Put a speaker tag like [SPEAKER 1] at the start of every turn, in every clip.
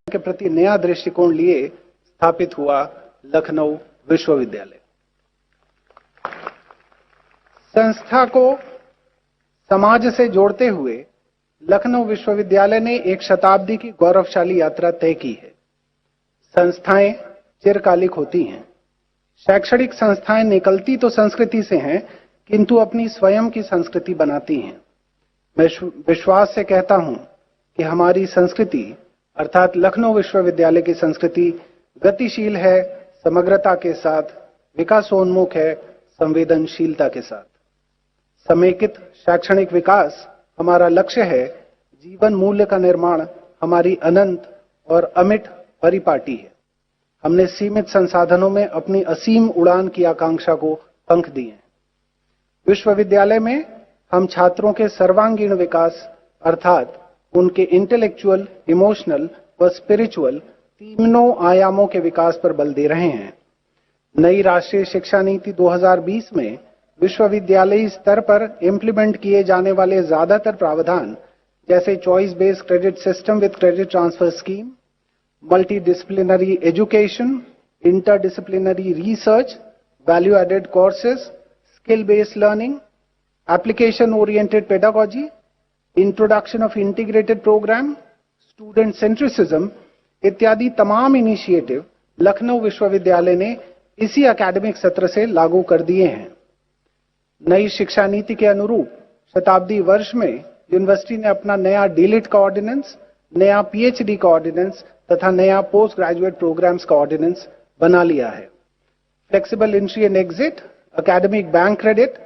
[SPEAKER 1] के प्रति नया दृष्टिकोण लिए स्थापित हुआ लखनऊ विश्वविद्यालय। संस्था को समाज से जोड़ते हुए लखनऊ विश्वविद्यालय ने एक शताब्दी की गौरवशाली यात्रा तय की है। संस्थाएं चिरकालिक होती हैं। शैक्षणिक संस्थाएं निकलती तो संस्कृति से हैं, किंतु अपनी स्वयं की संस्कृति बनाती हैं। मैं विश्वास से कहता हूं कि हमारी संस्कृति अर्थात लखनऊ विश्वविद्यालय की संस्कृति गतिशील है, समग्रता के साथ, विकासोन्मुख है, संवेदनशीलता के साथ। समेकित शैक्षणिक विकास हमारा लक्ष्य है। जीवन मूल्य का निर्माण हमारी अनंत और अमिट परिपाटी है। हमने सीमित संसाधनों में अपनी असीम उड़ान की आकांक्षा को पंख दिए हैं। विश्वविद्यालय में हम छात्रों के सर्वांगीण विकास अर्थात उनके इंटेलेक्चुअल, इमोशनल व स्पिरिचुअल तीनों आयामों के विकास पर बल दे रहे हैं। नई राष्ट्रीय शिक्षा नीति 2020 में विश्वविद्यालयी स्तर पर इंप्लीमेंट किए जाने वाले ज्यादातर प्रावधान जैसे choice based credit system with credit transfer scheme, multidisciplinary education, interdisciplinary research, value added courses, skill based learning, application oriented pedagogy, introduction of integrated programme, student centricism इत्यादि तमाम इनिशिएटिव लखनऊ विश्वविद्यालय ने इसी एकेडमिक सत्र से लागू कर दिए हैं। नई शिक्षा नीति के अनुरूप शताब्दी वर्ष में यूनिवर्सिटी ने अपना नया डीलिट का ऑर्डिनेंस, नया पीएचडी का ऑर्डिनेंस तथा नया पोस्ट ग्रेजुएट प्रोग्राम्स का ऑर्डिनेंस बना लिया है। Flexible entry and exit, academic bank credit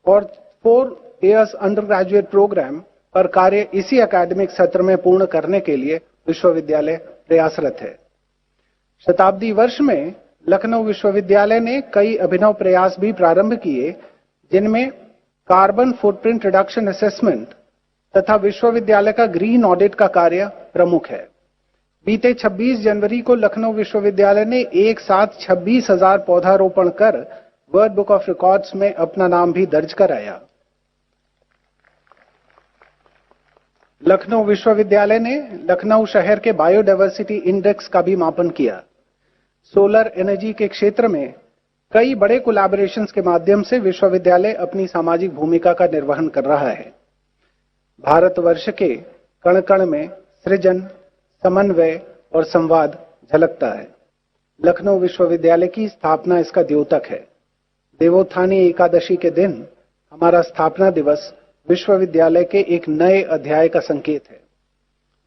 [SPEAKER 1] और 4 इयर्स अंडर ग्रेजुएट प्रोग्राम पर कार्य इसी एकेडमिक सत्र में पूर्ण करने के लिए विश्वविद्यालय प्रयासरत है। शताब्दी वर्ष में लखनऊ विश्वविद्यालय ने कई अभिनव प्रयास भी प्रारंभ किए, जिनमें कार्बन फुटप्रिंट रिडक्शन असेसमेंट तथा विश्वविद्यालय का ग्रीन ऑडिट का कार्य प्रमुख है। बीते 26 जनवरी को लखनऊ विश्वविद्यालय ने एक साथ 26,000 पौधारोपण कर वर्ल्ड बुक ऑफ रिकॉर्ड्स में अपना नाम भी दर्ज कराया। लखनऊ विश्वविद्यालय ने लखनऊ शहर के बायोडायवर्सिटी इंडेक्स का भी मापन किया। सोलर एनर्जी के क्षेत्र में कई बड़े कोलैबोरेशंस के माध्यम से विश्वविद्यालय अपनी सामाजिक भूमिका का निर्वहन कर रहा है। भारतवर्ष के कण कण में सृजन, समन्वय और संवाद झलकता है। लखनऊ विश्वविद्यालय की स्थापना इसका द्योतक है। देवोत्थानी एकादशी के दिन हमारा स्थापना दिवस विश्वविद्यालय के एक नए अध्याय का संकेत है।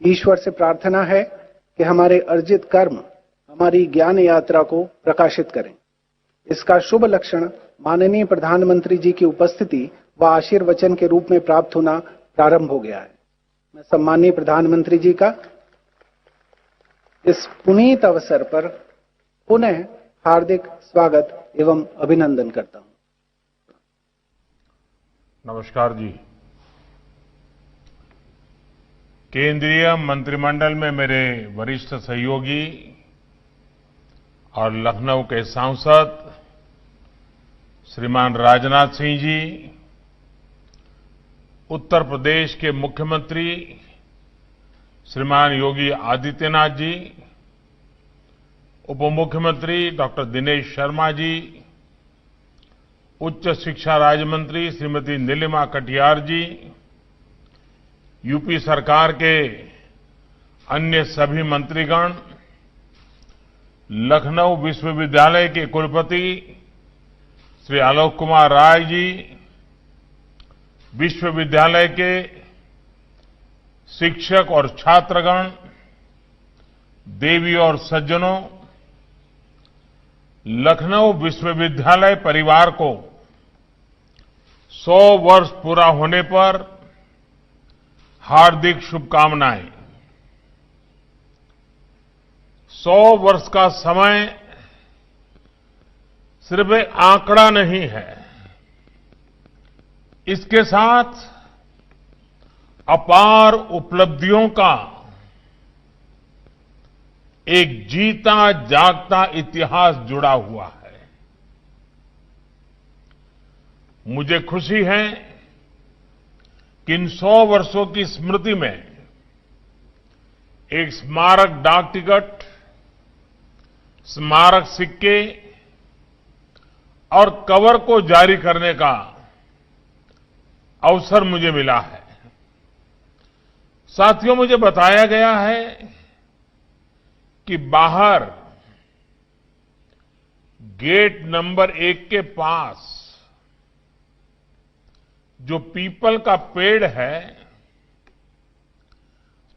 [SPEAKER 1] ईश्वर से प्रार्थना है कि हमारे अर्जित कर्म हमारी ज्ञान यात्रा को प्रकाशित करें। इसका शुभ लक्षण माननीय प्रधानमंत्री जी की उपस्थिति व आशीर्वचन के रूप में प्राप्त होना प्रारंभ हो गया है। मैं सम्माननीय प्रधानमंत्री जी का इस पुनीत अवसर पर पुनः हार्दिक स्वागत एवं अभिनंदन करता हूं।
[SPEAKER 2] नमस्कार जी। केंद्रीय मंत्रिमंडल में मेरे वरिष्ठ सहयोगी और लखनऊ के सांसद श्रीमान राजनाथ सिंह जी, उत्तर प्रदेश के मुख्यमंत्री श्रीमान योगी आदित्यनाथ जी, उप मुख्यमंत्री डॉक्टर दिनेश शर्मा जी, उच्च शिक्षा राज्य मंत्री श्रीमती नीलिमा कटियार जी, यूपी सरकार के अन्य सभी मंत्रीगण, लखनऊ विश्वविद्यालय के कुलपति श्री आलोक कुमार राय जी, विश्वविद्यालय के शिक्षक और छात्रगण, देवी और सज्जनों, लखनऊ विश्वविद्यालय परिवार को 100 वर्ष पूरा होने पर हार्दिक शुभकामनाएं। 100 वर्ष का समय सिर्फ एक आंकड़ा नहीं है, इसके साथ अपार उपलब्धियों का एक जीता जागता इतिहास जुड़ा हुआ है। मुझे खुशी है कि इन 100 वर्षों की स्मृति में एक स्मारक डाक टिकट, स्मारक सिक्के और कवर को जारी करने का अवसर मुझे मिला है। साथियों, मुझे बताया गया है कि बाहर गेट नंबर 1 के पास जो पीपल का पेड़ है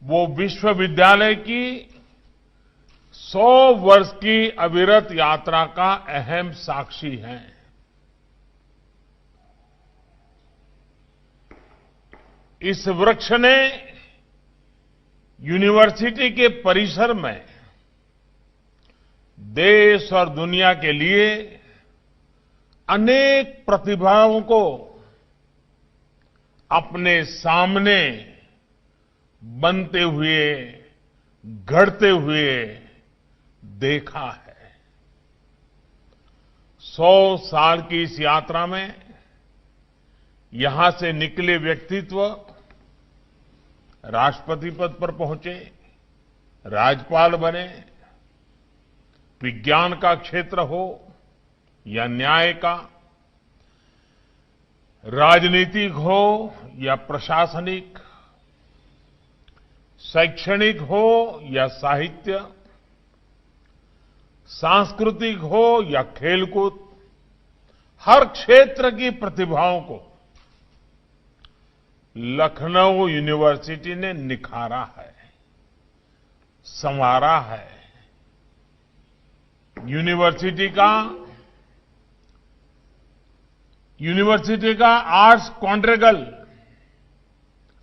[SPEAKER 2] वो विश्वविद्यालय की 100 वर्ष की अविरत यात्रा का अहम साक्षी है। इस वृक्ष ने यूनिवर्सिटी के परिसर में देश और दुनिया के लिए अनेक प्रतिभाओं को अपने सामने बनते हुए, घड़ते हुए देखा है। 100 साल की इस यात्रा में यहां से निकले व्यक्तित्व राष्ट्रपति पद पर पहुंचे, राज्यपाल बने, विज्ञान का क्षेत्र हो या न्याय का, राजनीतिक हो या प्रशासनिक, शैक्षणिक हो या साहित्य, सांस्कृतिक हो या खेलकूद, हर क्षेत्र की प्रतिभाओं को लखनऊ यूनिवर्सिटी ने निखारा है, संवारा है। यूनिवर्सिटी का आर्ट्स क्वाड्रिगल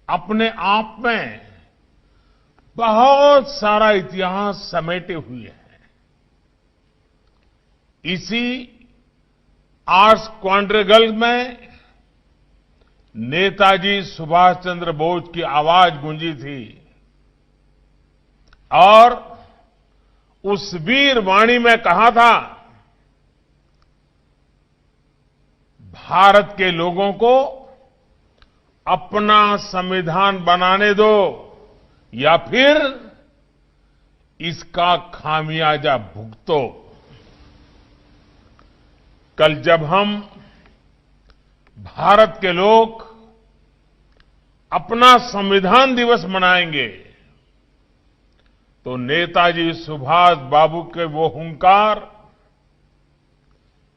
[SPEAKER 2] अपने आप में बहुत सारा इतिहास समेटे हुए है। इसी आर्ट्स क्वाड्रिगल में नेताजी सुभाष चंद्र बोस की आवाज गूंजी थी और उस वीर वाणी में कहा था, भारत के लोगों को अपना संविधान बनाने दो या फिर इसका खामियाजा भुगतो। कल जब हम भारत के लोग अपना संविधान दिवस मनाएंगे तो नेताजी सुभाष बाबू के वो हुंकार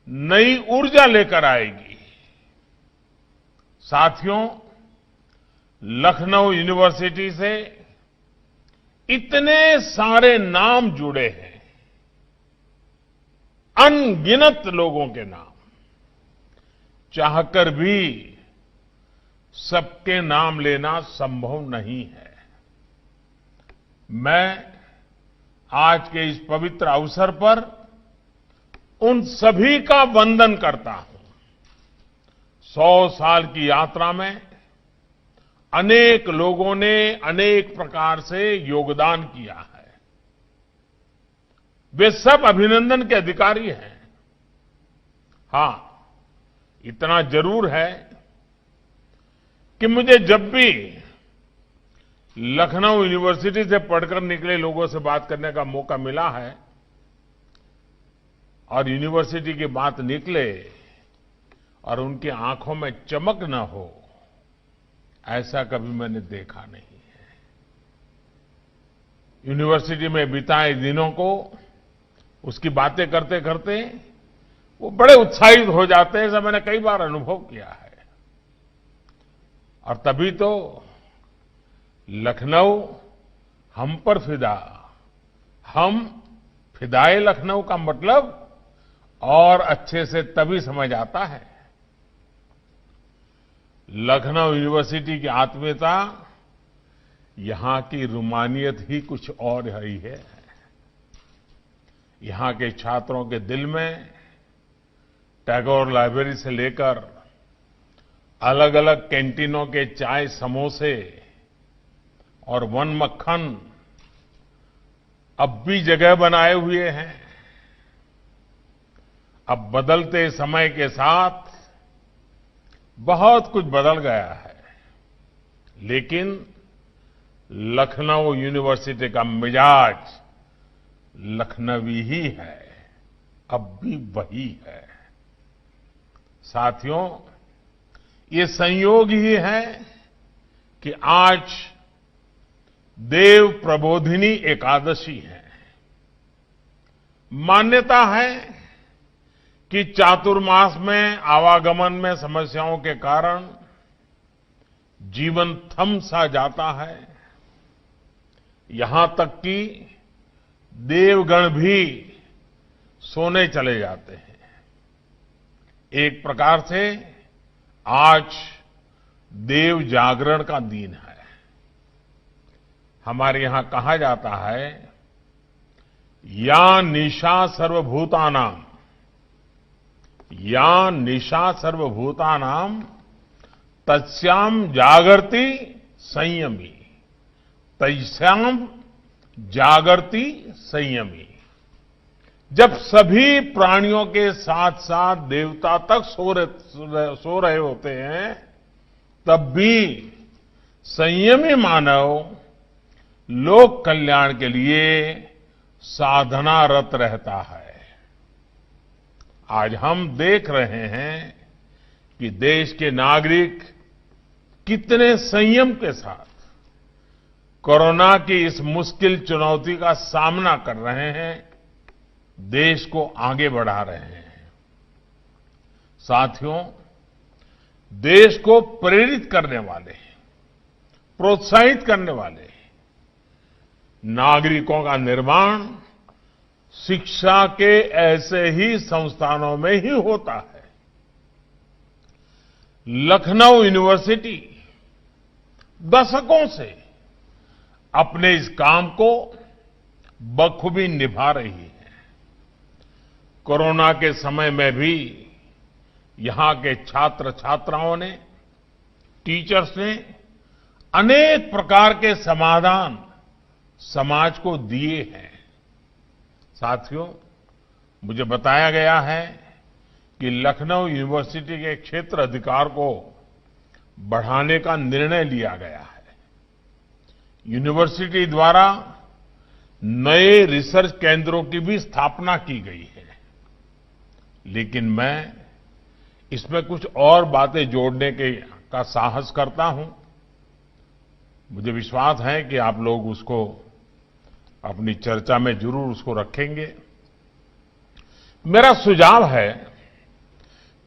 [SPEAKER 2] नई ऊर्जा लेकर आएगी। साथियों, लखनऊ यूनिवर्सिटी से इतने सारे नाम जुड़े हैं, अनगिनत लोगों के नाम, चाहकर भी सबके नाम लेना संभव नहीं है। मैं आज के इस पवित्र अवसर पर उन सभी का वंदन करता हूं। 100 साल की यात्रा में अनेक लोगों ने अनेक प्रकार से योगदान किया है। वे सब अभिनंदन के अधिकारी हैं। हां, इतना जरूर है कि मुझे जब भी लखनऊ यूनिवर्सिटी से पढ़कर निकले लोगों से बात करने का मौका मिला है और यूनिवर्सिटी की बात निकले और उनकी आंखों में चमक न हो, ऐसा कभी मैंने देखा नहीं है। यूनिवर्सिटी में बिताए दिनों को, उसकी बातें करते करते वो बड़े उत्साहित हो जाते हैं, ऐसा मैंने कई बार अनुभव किया है। और तभी तो लखनऊ हम पर फिदा, हम फिदाए लखनऊ का मतलब और अच्छे से तभी समझ आता है। लखनऊ यूनिवर्सिटी की आत्मीयता, यहां की रूमानियत ही कुछ और ही है। यहां के छात्रों के दिल में टैगोर लाइब्रेरी से लेकर अलग अलग कैंटीनों के चाय समोसे और वन मक्खन अब भी जगह बनाए हुए हैं। अब बदलते समय के साथ बहुत कुछ बदल गया है, लेकिन लखनऊ यूनिवर्सिटी का मिजाज लखनवी ही है, अब भी वही है। साथियों, ये संयोग ही है कि आज देव प्रबोधिनी एकादशी है। मान्यता है कि चातुर्मास में आवागमन में समस्याओं के कारण जीवन थम सा जाता है। यहां तक कि देवगण भी सोने चले जाते हैं। एक प्रकार से आज देव जागरण का दिन है। हमारे यहां कहा जाता है, या निशा सर्वभूतानाम, या निशा सर्वभूतानाम तस्याम जागर्ति संयमी, तस्याम जागर्ति संयमी। जब सभी प्राणियों के साथ साथ देवता तक सो रहे होते हैं, तब भी संयमी मानव लोक कल्याण के लिए साधनारत रहता है। आज हम देख रहे हैं कि देश के नागरिक कितने संयम के साथ कोरोना की इस मुश्किल चुनौती का सामना कर रहे हैं, देश को आगे बढ़ा रहे हैं। साथियों, देश को प्रेरित करने वाले, प्रोत्साहित करने वाले नागरिकों का निर्माण शिक्षा के ऐसे ही संस्थानों में ही होता है। लखनऊ यूनिवर्सिटी दशकों से अपने इस काम को बखूबी निभा रही है। कोरोना के समय में भी यहां के छात्र छात्राओं ने, टीचर्स ने अनेक प्रकार के समाधान समाज को दिए हैं। साथियों, मुझे बताया गया है कि लखनऊ यूनिवर्सिटी के क्षेत्र अधिकार को बढ़ाने का निर्णय लिया गया है। यूनिवर्सिटी द्वारा नए रिसर्च केंद्रों की भी स्थापना की गई है। लेकिन मैं इसमें कुछ और बातें जोड़ने का साहस करता हूं। मुझे विश्वास है कि आप लोग उसको अपनी चर्चा में जरूर उसको रखेंगे। मेरा सुझाव है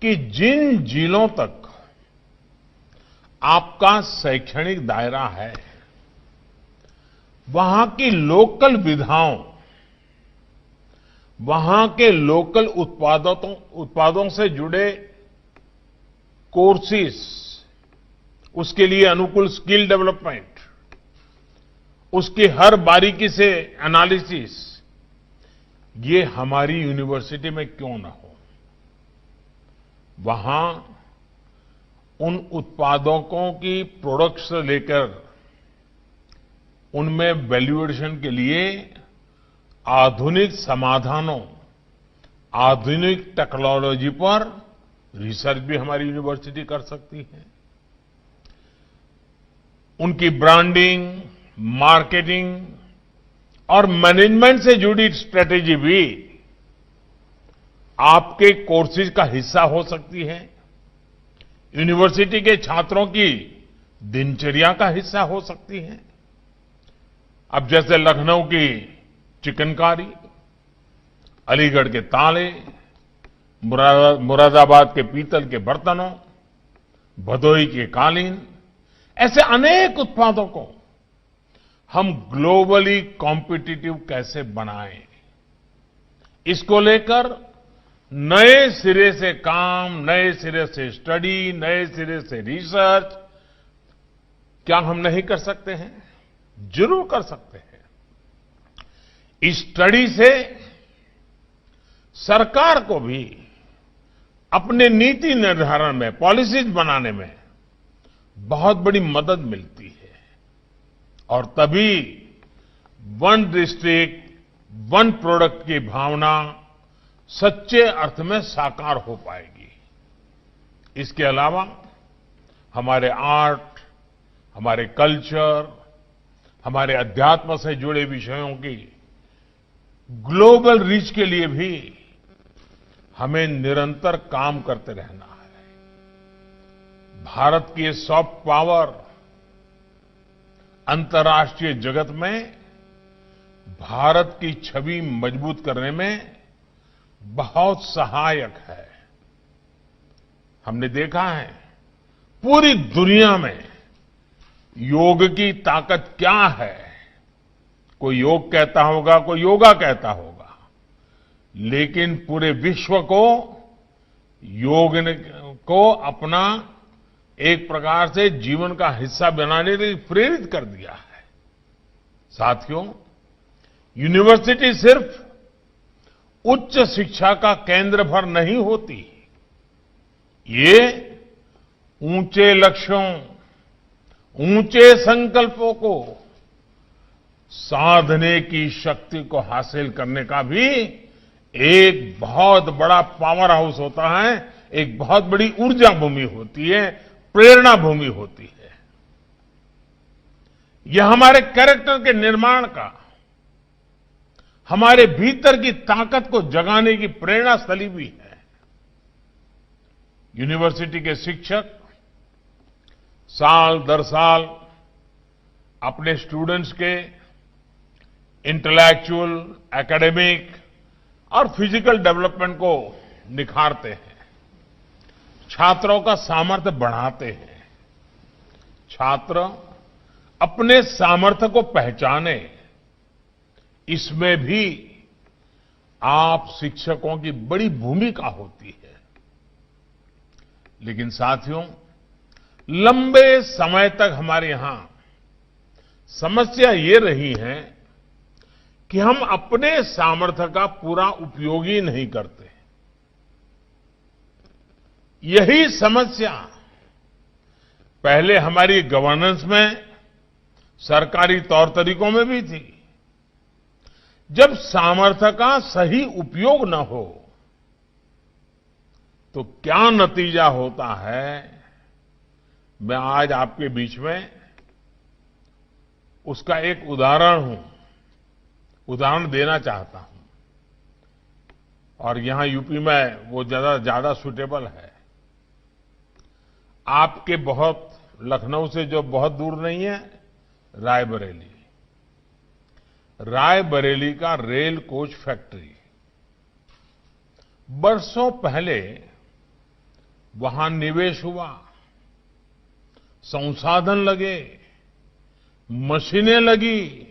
[SPEAKER 2] कि जिन जिलों तक आपका शैक्षणिक दायरा है, वहां की लोकल विधाओं, वहां के लोकल उत्पादों से जुड़े कोर्सेज, उसके लिए अनुकूल स्किल डेवलपमेंट, उसकी हर बारीकी से एनालिसिस, ये हमारी यूनिवर्सिटी में क्यों ना हो। वहां उन उत्पादकों की प्रोडक्ट्स से लेकर उनमें वैल्यूएशन के लिए आधुनिक समाधानों, आधुनिक टेक्नोलॉजी पर रिसर्च भी हमारी यूनिवर्सिटी कर सकती है। उनकी ब्रांडिंग, मार्केटिंग और मैनेजमेंट से जुड़ी स्ट्रेटेजी भी आपके कोर्सेज का हिस्सा हो सकती है। यूनिवर्सिटी के छात्रों की दिनचर्या का हिस्सा हो सकती है। अब जैसे लखनऊ की चिकनकारी, अलीगढ़ के ताले, मुरादाबाद के पीतल के बर्तनों, भदोही के कालीन, ऐसे अनेक उत्पादों को हम ग्लोबली कॉम्पिटिटिव कैसे बनाएं, इसको लेकर नए सिरे से काम, नए सिरे से स्टडी, नए सिरे से रिसर्च क्या हम नहीं कर सकते हैं? जरूर कर सकते हैं। इस स्टडी से सरकार को भी अपने नीति निर्धारण में, पॉलिसीज बनाने में बहुत बड़ी मदद मिलती है। और तभी वन डिस्ट्रिक्ट, वन प्रोडक्ट की भावना सच्चे अर्थ में साकार हो पाएगी। इसके अलावा हमारे आर्ट, हमारे कल्चर, हमारे अध्यात्म से जुड़े विषयों की ग्लोबल रीच के लिए भी हमें निरंतर काम करते रहना है। भारत की ये सॉफ्ट पावर अंतर्राष्ट्रीय जगत में भारत की छवि मजबूत करने में बहुत सहायक है। हमने देखा है पूरी दुनिया में योग की ताकत क्या है। कोई योग कहता होगा, कोई योगा कहता होगा, लेकिन पूरे विश्व को योग को अपना एक प्रकार से जीवन का हिस्सा बनाने के लिए प्रेरित कर दिया है। साथियों, यूनिवर्सिटी सिर्फ उच्च शिक्षा का केंद्र भर नहीं होती, ये ऊंचे लक्ष्यों, ऊंचे संकल्पों को साधने की शक्ति को हासिल करने का भी एक बहुत बड़ा पावर हाउस होता है, एक बहुत बड़ी ऊर्जा भूमि होती है, प्रेरणा भूमि होती है। यह हमारे कैरेक्टर के निर्माण का, हमारे भीतर की ताकत को जगाने की प्रेरणा स्थली भी है। यूनिवर्सिटी के शिक्षक साल दर साल अपने स्टूडेंट्स के इंटेलेक्चुअल, एकेडमिक और फिजिकल डेवलपमेंट को निखारते हैं, छात्रों का सामर्थ्य बढ़ाते हैं। छात्र अपने सामर्थ्य को पहचाने, इसमें भी आप शिक्षकों की बड़ी भूमिका होती है। लेकिन साथियों, लंबे समय तक हमारे यहां समस्या ये रही है कि हम अपने सामर्थ्य का पूरा उपयोग ही नहीं करते। यही समस्या पहले हमारी गवर्नेंस में, सरकारी तौर तरीकों में भी थी। जब सामर्थ्य का सही उपयोग न हो तो क्या नतीजा होता है, मैं आज आपके बीच में उसका एक उदाहरण देना चाहता हूं। और यहां यूपी में वो ज्यादा सूटेबल है। आपके बहुत लखनऊ से जो बहुत दूर नहीं है, रायबरेली। रायबरेली का रेल कोच फैक्ट्री, बरसों पहले वहां निवेश हुआ, संसाधन लगे, मशीनें लगी,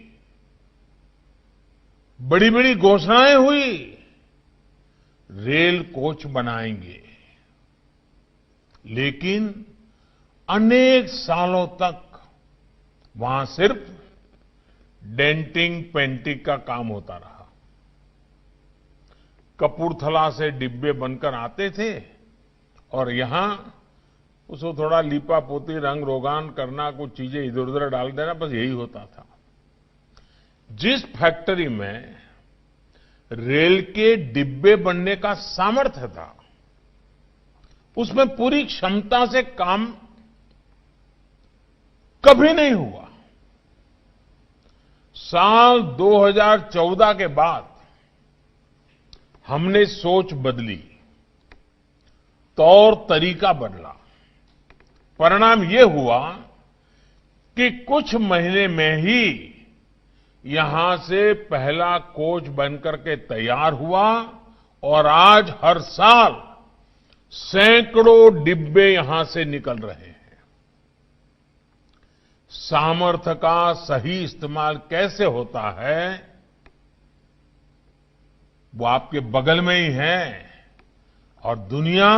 [SPEAKER 2] बड़ी बड़ी घोषणाएं हुई, रेल कोच बनाएंगे। लेकिन अनेक सालों तक वहां सिर्फ डेंटिंग पेंटिंग का काम होता रहा। कपूरथला से डिब्बे बनकर आते थे और यहां उसको थोड़ा लीपा पोती, रंग रोगान करना, कुछ चीजें इधर उधर डाल देना, बस यही होता था। जिस फैक्ट्री में रेल के डिब्बे बनने का सामर्थ्य था, उसमें पूरी क्षमता से काम कभी नहीं हुआ। साल 2014 के बाद हमने सोच बदली, तौर तरीका बदला। परिणाम यह हुआ कि कुछ महीने में ही यहां से पहला कोच बनकर के तैयार हुआ और आज हर साल सैकड़ों डिब्बे यहां से निकल रहे हैं। सामर्थ्य का सही इस्तेमाल कैसे होता है, वो आपके बगल में ही है और दुनिया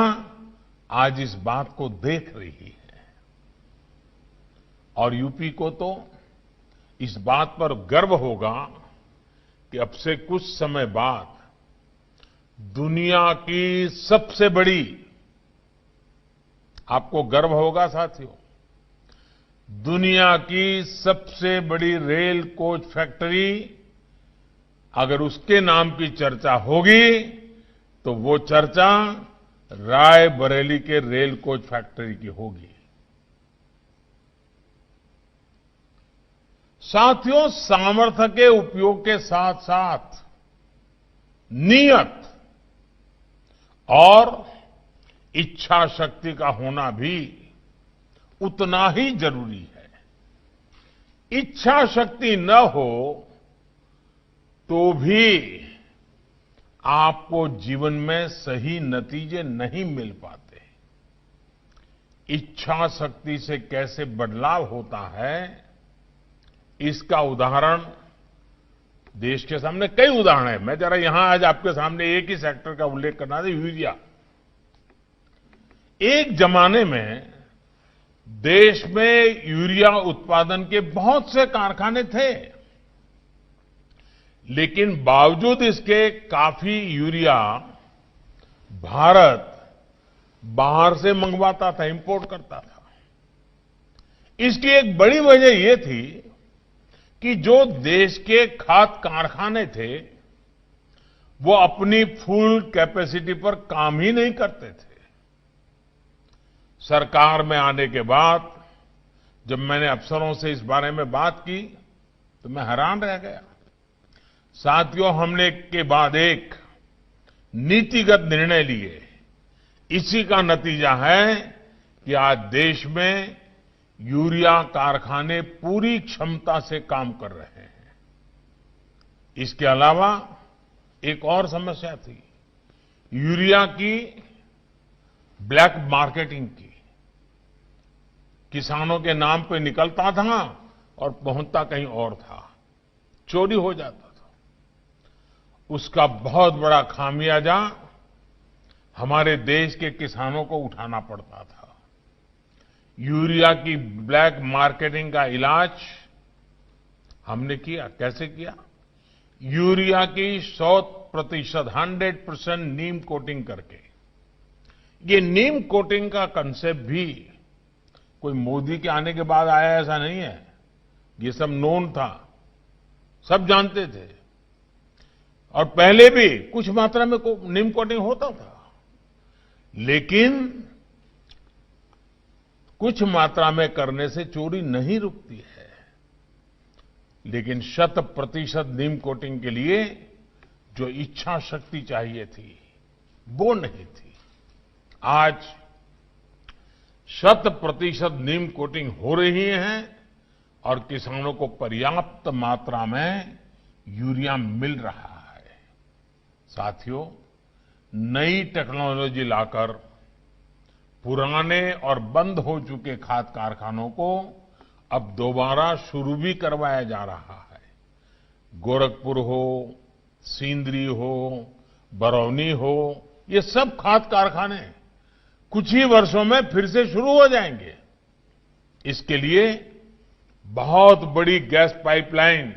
[SPEAKER 2] आज इस बात को देख रही है। और यूपी को तो इस बात पर गर्व होगा कि अब से कुछ समय बाद दुनिया की सबसे बड़ी, आपको गर्व होगा साथियों, दुनिया की सबसे बड़ी रेल कोच फैक्ट्री, अगर उसके नाम की चर्चा होगी तो वो चर्चा रायबरेली के रेल कोच फैक्ट्री की होगी। साथियों, सामर्थ्य के उपयोग के साथ साथ नियत और इच्छा शक्ति का होना भी उतना ही जरूरी है। इच्छा शक्ति न हो तो भी आपको जीवन में सही नतीजे नहीं मिल पाते। इच्छा शक्ति से कैसे बदलाव होता है, इसका उदाहरण देश के सामने कई उदाहरण हैं। मैं जरा यहां आज आपके सामने एक ही सेक्टर का उल्लेख करना है, यूरिया। एक जमाने में देश में यूरिया उत्पादन के बहुत से कारखाने थे, लेकिन बावजूद इसके काफी यूरिया भारत बाहर से मंगवाता था, इंपोर्ट करता था। इसकी एक बड़ी वजह यह थी कि जो देश के खाद कारखाने थे वो अपनी फुल कैपेसिटी पर काम ही नहीं करते थे। सरकार में आने के बाद जब मैंने अफसरों से इस बारे में बात की तो मैं हैरान रह गया। साथियों, हमने के बाद एक नीतिगत निर्णय लिए। इसी का नतीजा है कि आज देश में यूरिया कारखाने पूरी क्षमता से काम कर रहे हैं। इसके अलावा एक और समस्या थी, यूरिया की ब्लैक मार्केटिंग की। किसानों के नाम पे निकलता था और पहुंचता कहीं और था, चोरी हो जाता था। उसका बहुत बड़ा खामियाजा हमारे देश के किसानों को उठाना पड़ता था। यूरिया की ब्लैक मार्केटिंग का इलाज हमने किया। कैसे किया? यूरिया की 100% नीम कोटिंग करके। ये नीम कोटिंग का कंसेप्ट भी कोई मोदी के आने के बाद आया ऐसा नहीं है, ये सब नोन था, सब जानते थे। और पहले भी कुछ मात्रा में नीम कोटिंग होता था, लेकिन कुछ मात्रा में करने से चोरी नहीं रुकती है। लेकिन 100% नीम कोटिंग के लिए जो इच्छा शक्ति चाहिए थी वो नहीं थी। आज 100% नीम कोटिंग हो रही है और किसानों को पर्याप्त मात्रा में यूरिया मिल रहा है। साथियों, नई टेक्नोलॉजी लाकर पुराने और बंद हो चुके खाद कारखानों को अब दोबारा शुरू भी करवाया जा रहा है। गोरखपुर हो, सिंदरी हो, बरौनी हो, ये सब खाद कारखाने कुछ ही वर्षों में फिर से शुरू हो जाएंगे। इसके लिए बहुत बड़ी गैस पाइपलाइन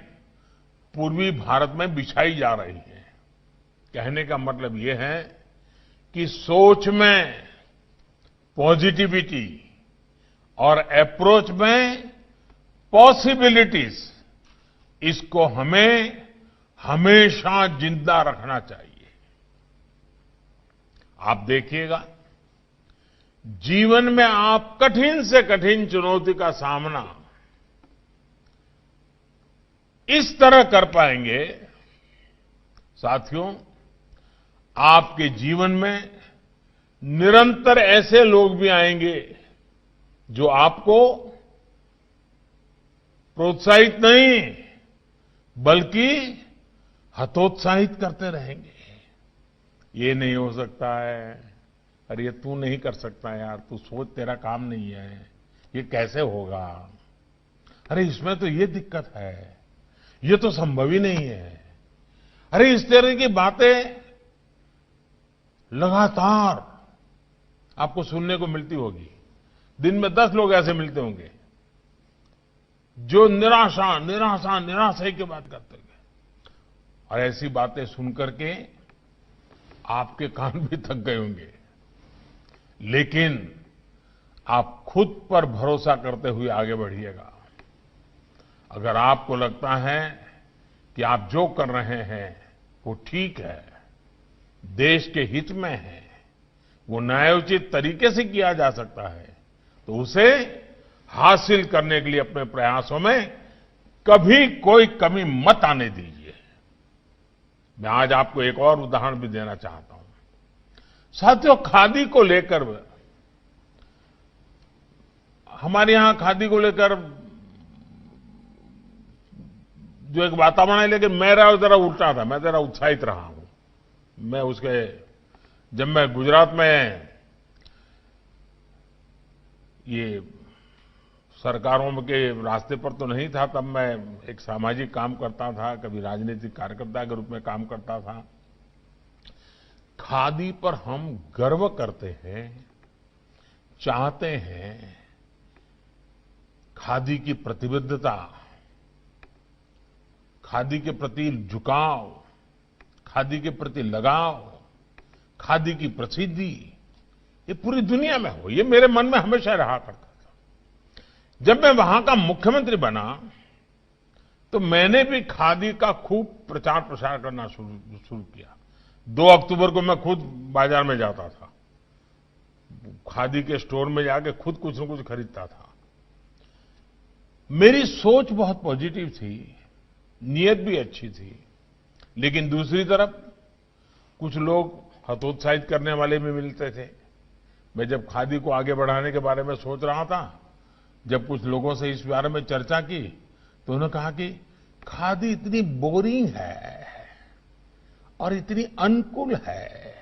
[SPEAKER 2] पूर्वी भारत में बिछाई जा रही है। कहने का मतलब ये है कि सोच में पॉजिटिविटी और अप्रोच में पॉसिबिलिटीज, इसको हमें हमेशा जिंदा रखना चाहिए। आप देखिएगा, जीवन में आप कठिन से कठिन चुनौती का सामना इस तरह कर पाएंगे, साथियों, आपके जीवन में निरंतर ऐसे लोग भी आएंगे जो आपको प्रोत्साहित नहीं बल्कि हतोत्साहित करते रहेंगे। ये नहीं हो सकता है, अरे ये तू नहीं कर सकता यार, तू सोच, तेरा काम नहीं है, ये कैसे होगा, अरे इसमें तो ये दिक्कत है, ये तो संभव ही नहीं है। अरे इस तरह की बातें लगातार आपको सुनने को मिलती होगी। दिन में 10 लोग ऐसे मिलते होंगे जो निराशा निराशा निराशा की बात करते होंगे। और ऐसी बातें सुनकर के आपके कान भी थक गए होंगे, लेकिन आप खुद पर भरोसा करते हुए आगे बढ़िएगा। अगर आपको लगता है कि आप जो कर रहे हैं वो ठीक है, देश के हित में है, वो न्यायोचित तरीके से किया जा सकता है, तो उसे हासिल करने के लिए अपने प्रयासों में कभी कोई कमी मत आने दीजिए। मैं आज आपको एक और उदाहरण भी देना चाहता हूं। साथियों, खादी को लेकर हमारे यहां खादी को लेकर जो एक वातावरण है, लेकिन मेरा जरा उल्टा था। मैं जरा उत्साहित रहा हूं। मैं उसके जब मैं गुजरात में ये सरकारों के रास्ते पर तो नहीं था, तब मैं एक सामाजिक काम करता था, कभी राजनीतिक कार्यकर्ता के रूप में काम करता था। खादी पर हम गर्व करते हैं, चाहते हैं। खादी की प्रतिबद्धता, खादी के प्रति झुकाव, खादी के प्रति लगाव, खादी की प्रसिद्धि, ये पूरी दुनिया में हो, ये मेरे मन में हमेशा रहा करता था। जब मैं वहां का मुख्यमंत्री बना तो मैंने भी खादी का खूब प्रचार प्रसार करना शुरू किया। 2 अक्टूबर को मैं खुद बाजार में जाता था, खादी के स्टोर में जाके खुद कुछ न कुछ खरीदता था। मेरी सोच बहुत पॉजिटिव थी, नीयत भी अच्छी थी, लेकिन दूसरी तरफ कुछ लोग हतोत्साहित करने वाले भी मिलते थे। मैं जब खादी को आगे बढ़ाने के बारे में सोच रहा था, जब कुछ लोगों से इस बारे में चर्चा की तो उन्होंने कहा कि खादी इतनी बोरिंग है और इतनी अनकूल है,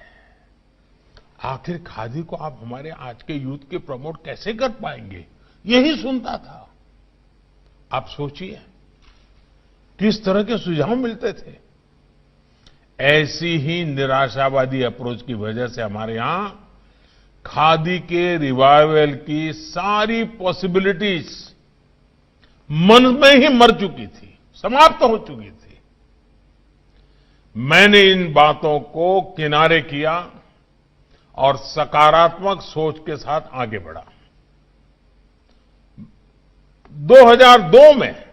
[SPEAKER 2] आखिर खादी को आप हमारे आज के यूथ के प्रमोट कैसे कर पाएंगे, यही सुनता था। आप सोचिए किस तरह के सुझाव मिलते थे। ऐसी ही निराशावादी अप्रोच की वजह से हमारे यहां खादी के रिवाइवल की सारी पॉसिबिलिटीज मन में ही मर चुकी थी, समाप्त हो चुकी थी। मैंने इन बातों को किनारे किया और सकारात्मक सोच के साथ आगे बढ़ा। 2002 में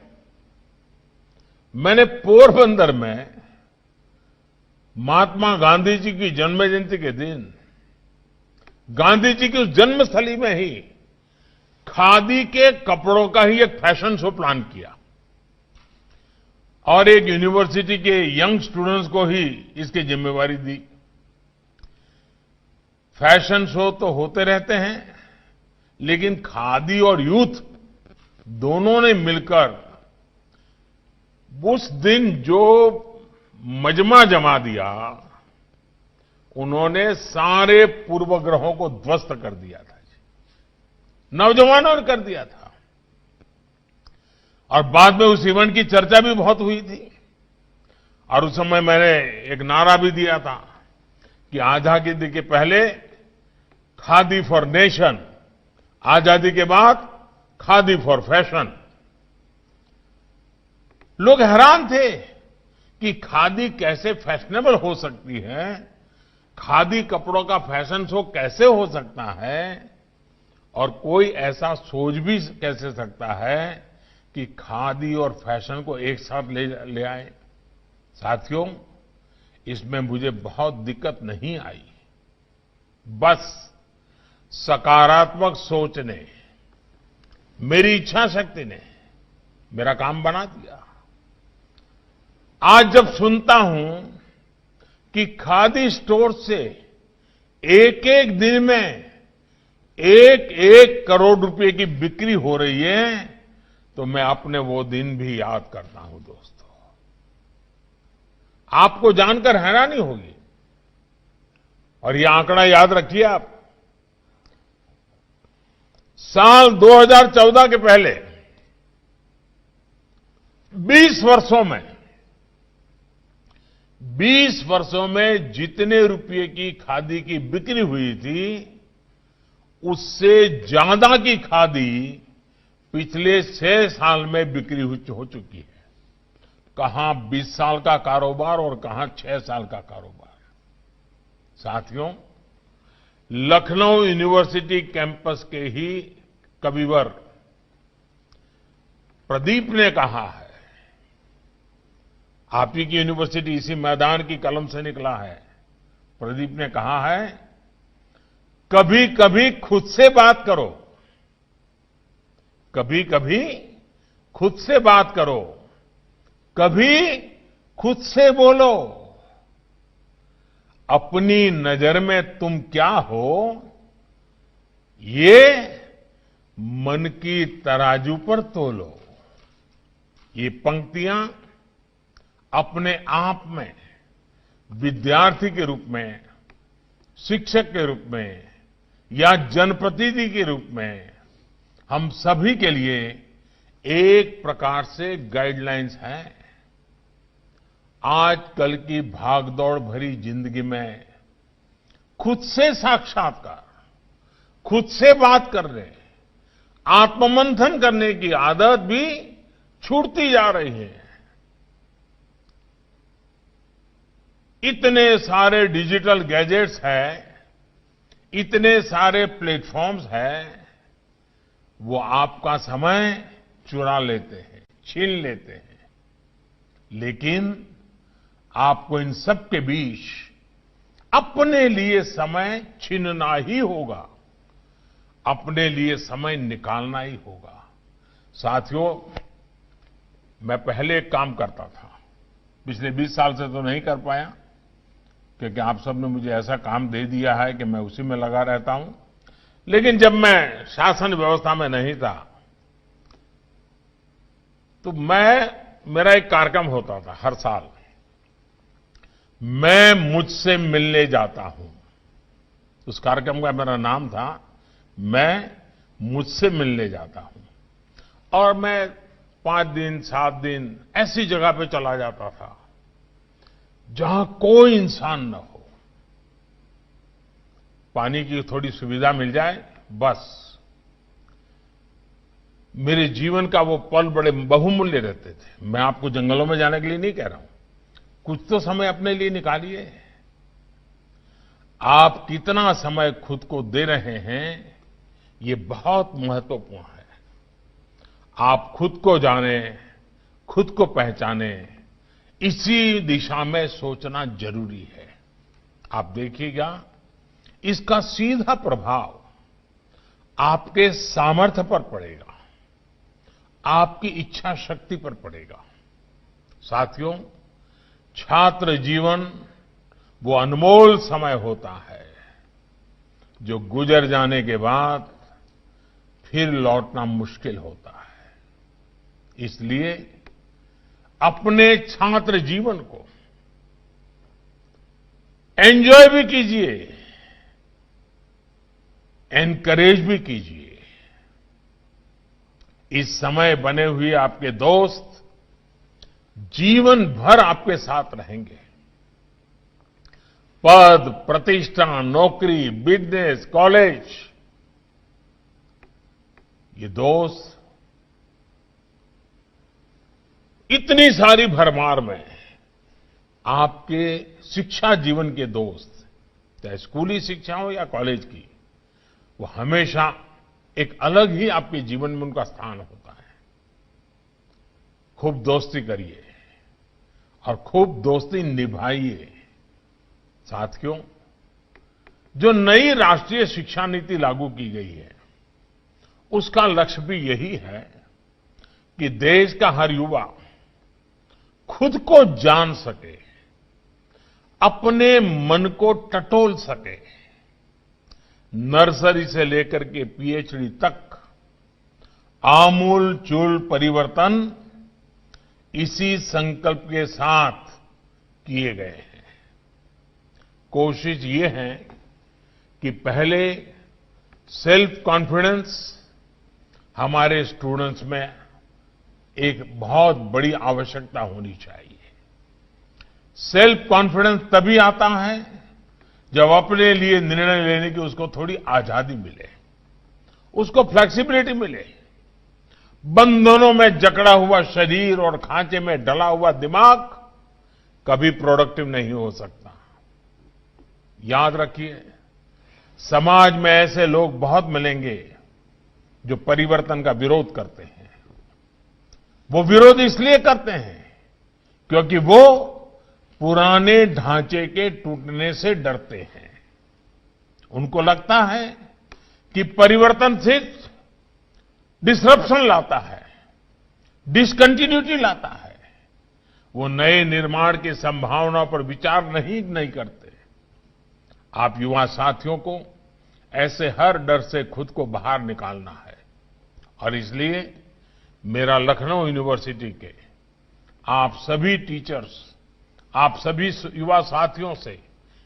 [SPEAKER 2] मैंने पोरबंदर में महात्मा गांधी जी की जन्म जयंती के दिन गांधी जी की उस जन्मस्थली में ही खादी के कपड़ों का ही एक फैशन शो प्लान किया और एक यूनिवर्सिटी के यंग स्टूडेंट्स को ही इसकी जिम्मेवारी दी। फैशन शो तो होते रहते हैं, लेकिन खादी और यूथ दोनों ने मिलकर उस दिन जो मजमा जमा दिया, उन्होंने सारे पूर्वग्रहों को ध्वस्त कर दिया था। नौजवानों ने कर दिया था। और बाद में उस इवेंट की चर्चा भी बहुत हुई थी और उस समय मैंने एक नारा भी दिया था कि आजादी के पहले खादी फॉर नेशन, आजादी के बाद खादी फॉर फैशन। लोग हैरान थे कि खादी कैसे फैशनेबल हो सकती है, खादी कपड़ों का फैशन शो कैसे हो सकता है और कोई ऐसा सोच भी कैसे सकता है कि खादी और फैशन को एक साथ ले आए। साथियों, इसमें मुझे बहुत दिक्कत नहीं आई, बस सकारात्मक सोच ने, मेरी इच्छा शक्ति ने मेरा काम बना दिया। आज जब सुनता हूं कि खादी स्टोर से एक एक दिन में 1-1 करोड़ रुपए की बिक्री हो रही है, तो मैं अपने वो दिन भी याद करता हूं। दोस्तों, आपको जानकर हैरानी होगी और ये आंकड़ा याद रखिए आप। साल 2014 के पहले 20 वर्षों में जितने रुपये की खादी की बिक्री हुई थी, उससे ज्यादा की खादी पिछले 6 साल में बिक्री हो चुकी है। कहां 20 साल का कारोबार और कहां 6 साल का कारोबार। साथियों, लखनऊ यूनिवर्सिटी कैंपस के ही कविवर प्रदीप ने कहा है, आप ही की यूनिवर्सिटी इसी मैदान की कलम से निकला है। प्रदीप ने कहा है, कभी कभी खुद से बात करो, कभी कभी खुद से बात करो, कभी खुद से बोलो, अपनी नजर में तुम क्या हो, ये मन की तराजू पर तोलो। ये पंक्तियां अपने आप में विद्यार्थी के रूप में, शिक्षक के रूप में या जनप्रतिनिधि के रूप में हम सभी के लिए एक प्रकार से गाइडलाइंस हैं। आजकल की भागदौड़ भरी जिंदगी में खुद से साक्षात्कार, खुद से बात करने, आत्ममंथन करने की आदत भी छूटती जा रही है। इतने सारे डिजिटल गैजेट्स हैं, इतने सारे प्लेटफॉर्म्स हैं, वो आपका समय चुरा लेते हैं, छीन लेते हैं। लेकिन आपको इन सब के बीच अपने लिए समय छीनना ही होगा, अपने लिए समय निकालना ही होगा। साथियों, मैं पहले एक काम करता था, पिछले 20 साल से तो नहीं कर पाया, क्योंकि आप सबने मुझे ऐसा काम दे दिया है कि मैं उसी में लगा रहता हूं। लेकिन जब मैं शासन व्यवस्था में नहीं था, तो मेरा एक कार्यक्रम होता था हर साल, मैं मुझसे मिलने जाता हूं। उस कार्यक्रम का मेरा नाम था, मैं मुझसे मिलने जाता हूं। और मैं 5 दिन 7 दिन ऐसी जगह पे चला जाता था जहां कोई इंसान न हो, पानी की थोड़ी सुविधा मिल जाए बस। मेरे जीवन का वो पल बड़े बहुमूल्य रहते थे। मैं आपको जंगलों में जाने के लिए नहीं कह रहा हूं, कुछ तो समय अपने लिए निकालिए। आप कितना समय खुद को दे रहे हैं, ये बहुत महत्वपूर्ण है। आप खुद को जाने, खुद को पहचाने, इसी दिशा में सोचना जरूरी है। आप देखिएगा, इसका सीधा प्रभाव आपके सामर्थ्य पर पड़ेगा, आपकी इच्छा शक्ति पर पड़ेगा। साथियों, छात्र जीवन वो अनमोल समय होता है जो गुजर जाने के बाद फिर लौटना मुश्किल होता है। इसलिए अपने छात्र जीवन को एंजॉय भी कीजिए, एनकरेज भी कीजिए। इस समय बने हुए आपके दोस्त जीवन भर आपके साथ रहेंगे। पद, प्रतिष्ठा, नौकरी, बिजनेस, कॉलेज, ये दोस्त इतनी सारी भरमार में आपके शिक्षा जीवन के दोस्त, चाहे स्कूली शिक्षा हो या कॉलेज की, वो हमेशा एक अलग ही आपके जीवन में उनका स्थान होता है। खूब दोस्ती करिए और खूब दोस्ती निभाइए। साथियों, जो नई राष्ट्रीय शिक्षा नीति लागू की गई है, उसका लक्ष्य भी यही है कि देश का हर युवा खुद को जान सके, अपने मन को टटोल सके। नर्सरी से लेकर के पीएचडी तक आमूल चूल परिवर्तन इसी संकल्प के साथ किए गए हैं। कोशिश ये है कि पहले सेल्फ कॉन्फिडेंस हमारे स्टूडेंट्स में एक बहुत बड़ी आवश्यकता होनी चाहिए। सेल्फ कॉन्फिडेंस तभी आता है जब अपने लिए निर्णय लेने की उसको थोड़ी आजादी मिले, उसको फ्लेक्सिबिलिटी मिले। बंधनों में जकड़ा हुआ शरीर और खांचे में डला हुआ दिमाग कभी प्रोडक्टिव नहीं हो सकता। याद रखिए, समाज में ऐसे लोग बहुत मिलेंगे जो परिवर्तन का विरोध करते हैं। वो विरोध इसलिए करते हैं क्योंकि वो पुराने ढांचे के टूटने से डरते हैं। उनको लगता है कि परिवर्तन सिर्फ डिसरप्शन लाता है, डिसकंटिन्यूटी लाता है। वो नए निर्माण की संभावनाओं पर विचार नहीं करते। आप युवा साथियों को ऐसे हर डर से खुद को बाहर निकालना है और इसलिए मेरा लखनऊ यूनिवर्सिटी के आप सभी टीचर्स, आप सभी युवा साथियों से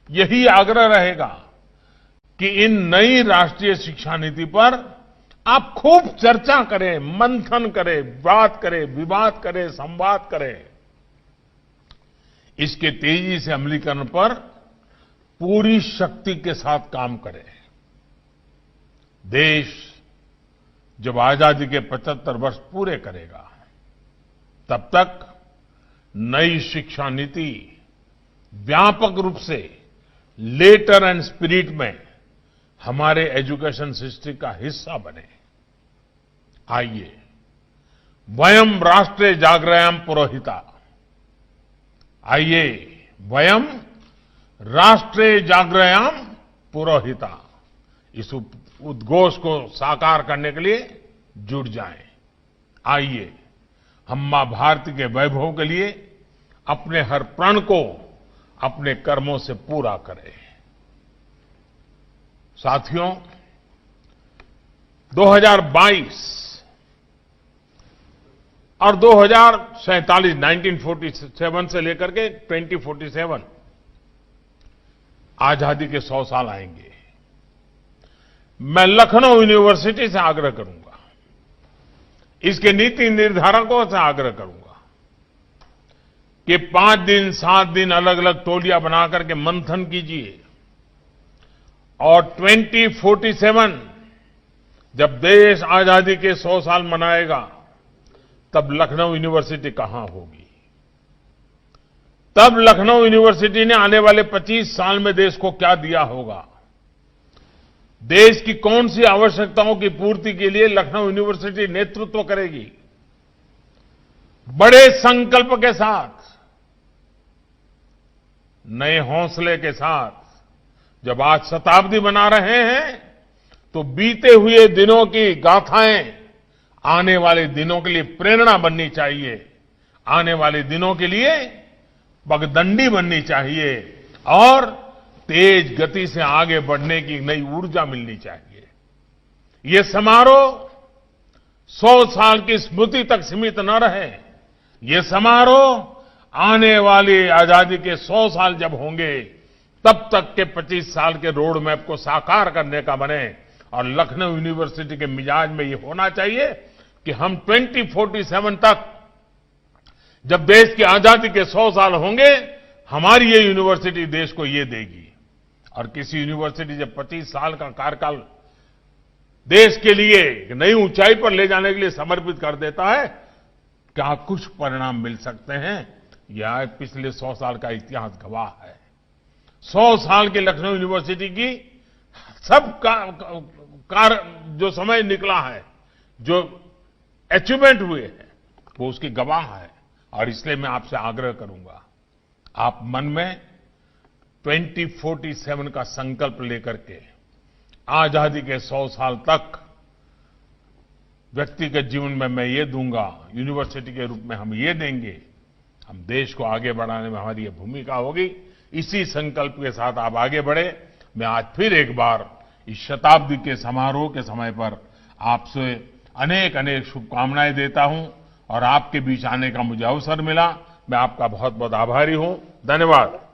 [SPEAKER 2] यही आग्रह रहेगा कि इन नई राष्ट्रीय शिक्षा नीति पर आप खूब चर्चा करें, मंथन करें, बात करें, विवाद करें, संवाद करें। इसके तेजी से अमलीकरण पर पूरी शक्ति के साथ काम करें। देश जब आजादी के 75 वर्ष पूरे करेगा, तब तक नई शिक्षा नीति व्यापक रूप से लेटर एंड स्पिरिट में हमारे एजुकेशन सिस्टम का हिस्सा बने। आइए वयम राष्ट्रे जागृयाम पुरोहिता, आइए वयम राष्ट्रे जागृयाम पुरोहिता, इस उद्घोष को साकार करने के लिए जुट जाएं। आइए हम मां भारती के वैभव के लिए अपने हर प्रण को अपने कर्मों से पूरा करें। साथियों, 2022 और 2047 1947 से लेकर के 2047 आजादी के 100 साल आएंगे। मैं लखनऊ यूनिवर्सिटी से आग्रह करूंगा, इसके नीति निर्धारकों से आग्रह करूंगा कि 5 दिन 7 दिन अलग अलग टोलियां बनाकर के मंथन कीजिए और 2047 जब देश आजादी के 100 साल मनाएगा, तब लखनऊ यूनिवर्सिटी कहां होगी? तब लखनऊ यूनिवर्सिटी ने आने वाले 25 साल में देश को क्या दिया होगा? देश की कौन सी आवश्यकताओं की पूर्ति के लिए लखनऊ यूनिवर्सिटी नेतृत्व करेगी? बड़े संकल्प के साथ, नए हौसले के साथ जब आज शताब्दी मना रहे हैं, तो बीते हुए दिनों की गाथाएं आने वाले दिनों के लिए प्रेरणा बननी चाहिए, आने वाले दिनों के लिए पगडंडी बननी चाहिए और तेज गति से आगे बढ़ने की नई ऊर्जा मिलनी चाहिए। ये समारोह 100 साल की स्मृति तक सीमित न रहे। ये समारोह आने वाली आजादी के 100 साल जब होंगे, तब तक के 25 साल के रोड मैप को साकार करने का बने। और लखनऊ यूनिवर्सिटी के मिजाज में ये होना चाहिए कि हम 2047 तक, जब देश की आजादी के 100 साल होंगे, हमारी ये यूनिवर्सिटी देश को ये देगी। और किसी यूनिवर्सिटी जब 25 साल का कार्यकाल देश के लिए नई ऊंचाई पर ले जाने के लिए समर्पित कर देता है, क्या कुछ परिणाम मिल सकते हैं? यह पिछले 100 साल का इतिहास गवाह है। 100 साल के लखनऊ यूनिवर्सिटी की सब जो समय निकला है, जो अचीवमेंट हुए हैं, वो उसकी गवाह है। और इसलिए मैं आपसे आग्रह करूंगा, आप मन में 2047 का संकल्प लेकर के आजादी के 100 साल तक व्यक्तिगत जीवन में मैं ये दूंगा, यूनिवर्सिटी के रूप में हम ये देंगे, हम देश को आगे बढ़ाने में हमारी ये भूमिका होगी। इसी संकल्प के साथ आप आगे बढ़े। मैं आज फिर एक बार इस शताब्दी के समारोह के समय पर आपसे अनेक अनेक शुभकामनाएं देता हूं और आपके बीच आने का मुझे अवसर मिला। मैं आपका बहुत बहुत आभारी हूं। धन्यवाद।